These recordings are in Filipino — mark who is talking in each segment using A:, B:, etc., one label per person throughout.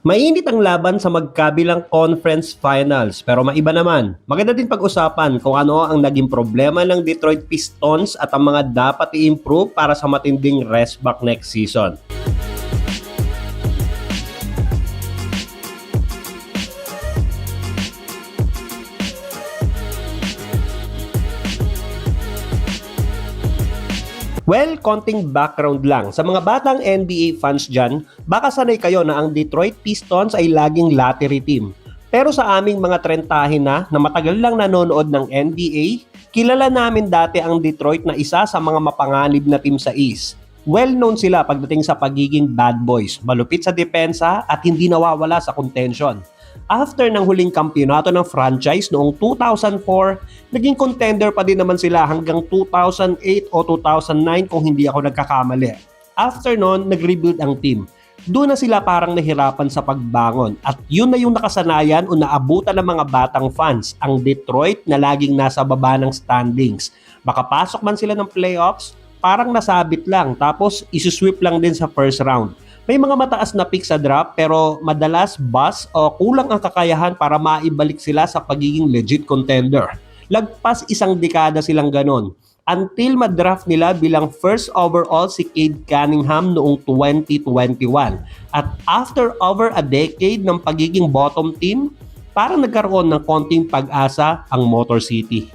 A: Mainit ang laban sa magkabilang conference finals pero maiba naman. Maganda din pag-usapan kung ano ang naging problema ng Detroit Pistons at ang mga dapat i-improve para sa matinding rest back next season. Well, konting background lang. Sa mga batang NBA fans dyan, baka sanay kayo na ang Detroit Pistons ay laging lottery team. Pero sa aming mga trentahin na matagal lang nanonood ng NBA, kilala namin dati ang Detroit na isa sa mga mapanganib na team sa East. Well-known sila pagdating sa pagiging bad boys, malupit sa depensa at hindi nawawala sa contention. After ng huling kampyonato ng franchise noong 2004, naging contender pa din naman sila hanggang 2008 o 2009 kung hindi ako nagkakamali. After nun, nag-rebuild ang team. Doon na sila parang nahirapan sa pagbangon at yun na yung nakasanayan o naabutan ng mga batang fans, ang Detroit na laging nasa baba ng standings. Makapasok man sila ng playoffs, parang nasabit lang tapos isusweep lang din sa first round. May mga mataas na pick sa draft pero madalas bust o kulang ang kakayahan para maibalik sila sa pagiging legit contender. Lagpas isang dekada silang ganon until madraft nila bilang first overall si Cade Cunningham noong 2021. At after over a decade ng pagiging bottom team, parang nagkaroon ng konting pag-asa ang Motor City.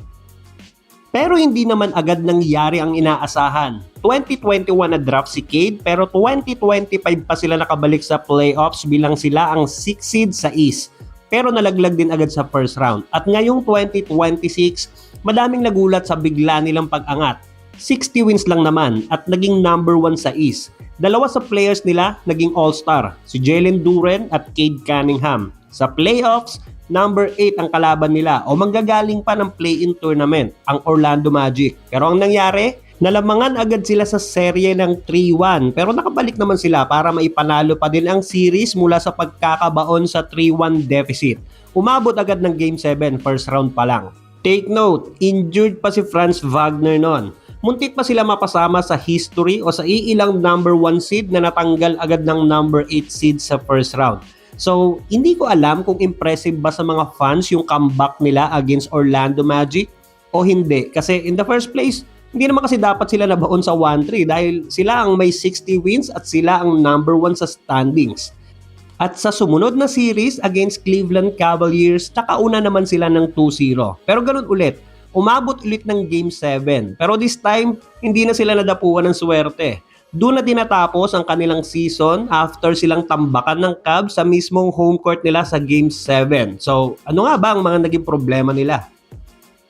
A: Pero hindi naman agad nangyari ang inaasahan. 2021 na draft si Cade pero 2025 pa sila nakabalik sa playoffs bilang sila ang 6 seed sa East. Pero nalaglag din agad sa first round. At ngayong 2026, madaming nagulat sa bigla nilang pag-angat. 60 wins lang naman at naging number 1 sa East. Dalawa sa players nila naging all-star, si Jalen Duren at Cade Cunningham. Sa playoffs, number 8 ang kalaban nila o manggagaling pa ng play-in tournament, ang Orlando Magic. Pero ang nangyari, nalamangan agad sila sa serye ng 3-1 pero nakabalik naman sila para maipanalo pa din ang series mula sa pagkakabaon sa 3-1 deficit. Umabot agad ng Game 7 first round pa lang. Take note, injured pa si Franz Wagner noon. Muntik pa sila mapasama sa history o sa iilang number 1 seed na natanggal agad ng number 8 seed sa first round. So, hindi ko alam kung impressive ba sa mga fans yung comeback nila against Orlando Magic o hindi. Kasi in the first place, hindi naman kasi dapat sila nabaon sa 1-3 dahil sila ang may 60 wins at sila ang number 1 sa standings. At sa sumunod na series against Cleveland Cavaliers, nakauna naman sila ng 2-0. Pero ganun ulit, umabot ulit ng Game 7. Pero this time, hindi na sila nadapuan ng swerte. Doon na tinatapos ang kanilang season after silang tambakan ng Cavs sa mismong home court nila sa Game 7. So, ano nga ba ang mga naging problema nila?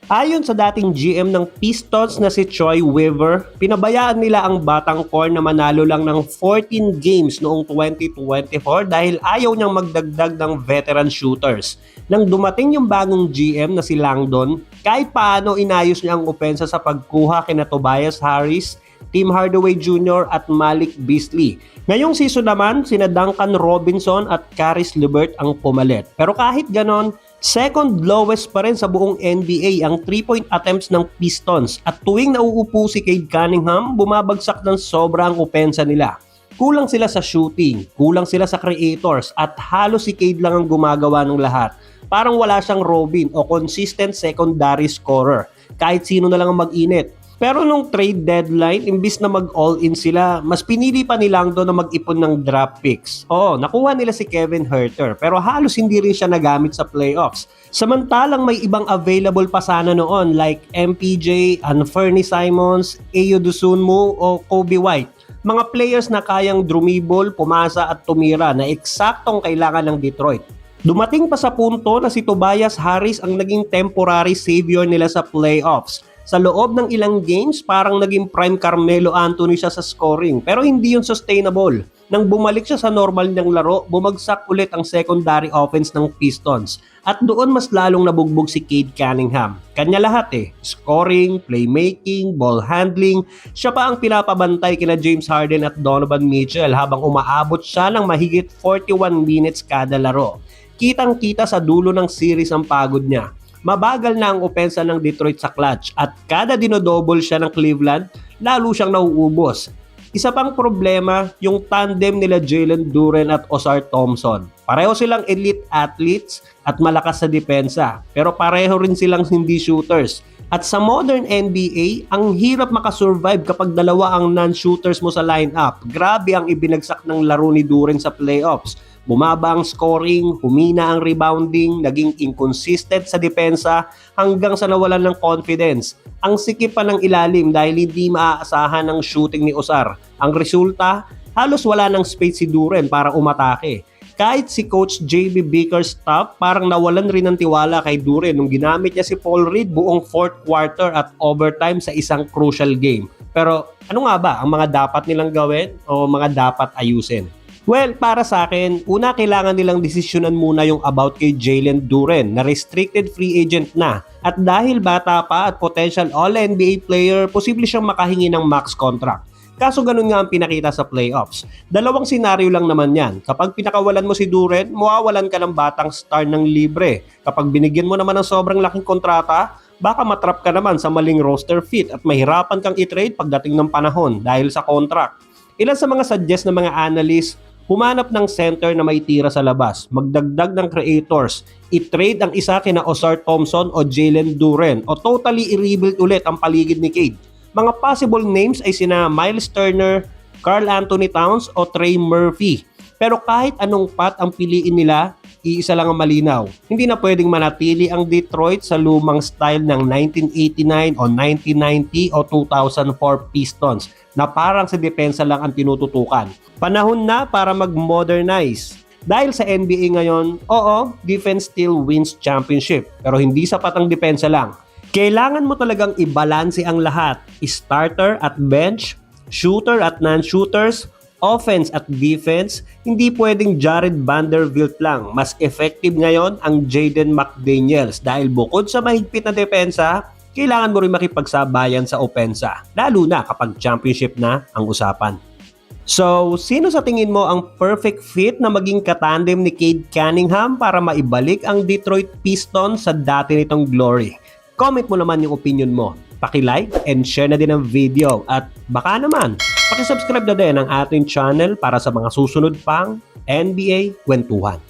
A: Ayon sa dating GM ng Pistons na si Troy Weaver, pinabayaan nila ang batang core na manalo lang ng 14 games noong 2024 dahil ayaw niyang magdagdag ng veteran shooters. Nang dumating yung bagong GM na si Langdon, kahit paano inayos niya ang opensa sa pagkuha kina Tobias Harris, Tim Hardaway Jr. at Malik Beasley. Ngayong season naman, sina Duncan Robinson at Caris LeVert ang pumalit. Pero kahit ganon, second lowest pa rin sa buong NBA ang 3-point attempts ng Pistons at tuwing nauupo si Cade Cunningham, bumabagsak ng sobra ang opensa nila. Kulang sila sa shooting, kulang sila sa creators at halos si Cade lang ang gumagawa ng lahat. Parang wala siyang Robin o consistent secondary scorer. Kahit sino na lang ang mag-init. Pero nung trade deadline, imbis na mag-all-in sila, mas pinili pa ni Langdon na mag-ipon ng draft picks. Oo, nakuha nila si Kevin Huerter, pero halos hindi rin siya nagamit sa playoffs. Samantalang may ibang available pa sana noon like MPJ, Anthony Simons, Ayo Dosunmu o Kobe White. Mga players na kayang drumibol, pumasa at tumira na eksaktong kailangan ng Detroit. Dumating pa sa punto na si Tobias Harris ang naging temporary savior nila sa playoffs. Sa loob ng ilang games, parang naging prime Carmelo Anthony siya sa scoring. Pero hindi yun sustainable. Nang bumalik siya sa normal niyang laro, bumagsak ulit ang secondary offense ng Pistons. At doon mas lalong nabugbog si Cade Cunningham. Kanya lahat scoring, playmaking, ball handling. Siya pa ang pinapabantay kina James Harden at Donovan Mitchell habang umaabot siya ng mahigit 41 minutes kada laro. Kitang-kita sa dulo ng series ang pagod niya. Mabagal na ang opensa ng Detroit sa clutch at kada dinodouble siya ng Cleveland, lalo siyang nauubos. Isa pang problema, yung tandem nila Jalen Duren at Ausar Thompson. Pareho silang elite athletes at malakas sa depensa, pero pareho rin silang hindi shooters. At sa modern NBA, ang hirap makasurvive kapag dalawa ang non-shooters mo sa lineup. Grabe ang ibinagsak ng laro ni Duren sa playoffs. Bumaba ang scoring, humina ang rebounding, naging inconsistent sa depensa hanggang sa nawalan ng confidence. Ang sikip pa ng ilalim dahil hindi maaasahan ang shooting ni Ausar. Ang resulta, halos wala ng space si Duren para umatake. Kahit si Coach JB Bickerstaff parang nawalan rin ng tiwala kay Duren nung ginamit niya si Paul Reed buong fourth quarter at overtime sa isang crucial game. Pero ano nga ba ang mga dapat nilang gawin o mga dapat ayusin? Well, para sa akin, una kailangan nilang desisyonan muna yung about kay Jalen Duren na restricted free agent na. At dahil bata pa at potential All-NBA player, posible siyang makahingi ng max contract. Kaso ganun nga ang pinakita sa playoffs. Dalawang senaryo lang naman yan. Kapag pinakawalan mo si Duren, mawawalan ka ng batang star ng libre. Kapag binigyan mo naman ng sobrang laking kontrata, baka matrap ka naman sa maling roster fit at mahirapan kang i-trade pagdating ng panahon dahil sa contract. Ilan sa mga suggest ng mga analyst, humanap ng center na may tira sa labas, magdagdag ng creators, i-trade ang isa kina Ausar Thompson o Jalen Duren o totally i-rebuild ulit ang paligid ni Cade. Mga possible names ay sina Miles Turner, Karl Anthony Towns o Trey Murphy. Pero kahit anong path ang piliin nila, iisa lang ang malinaw. Hindi na pwedeng manatili ang Detroit sa lumang style ng 1989 o 1990 o 2004 Pistons na parang sa depensa lang ang tinututukan. Panahon na para mag-modernize. Dahil sa NBA ngayon, oo, defense still wins championship pero hindi sapat ang depensa lang. Kailangan mo talagang ibalanse ang lahat. Starter at bench, shooter at non-shooters, offense at defense. Hindi pwedeng Jared Vanderbilt lang. Mas effective ngayon ang Jaden McDaniels dahil bukod sa mahigpit na depensa, kailangan mo rin makipagsabayan sa opensa. Lalo na kapag championship na ang usapan. So, sino sa tingin mo ang perfect fit na maging katandem ni Cade Cunningham para maibalik ang Detroit Pistons sa dati nitong glory? Comment mo naman yung opinion mo. Paki-like and share na din ang video. At baka naman, paki-subscribe na din ang ating channel para sa mga susunod pang NBA kwentuhan.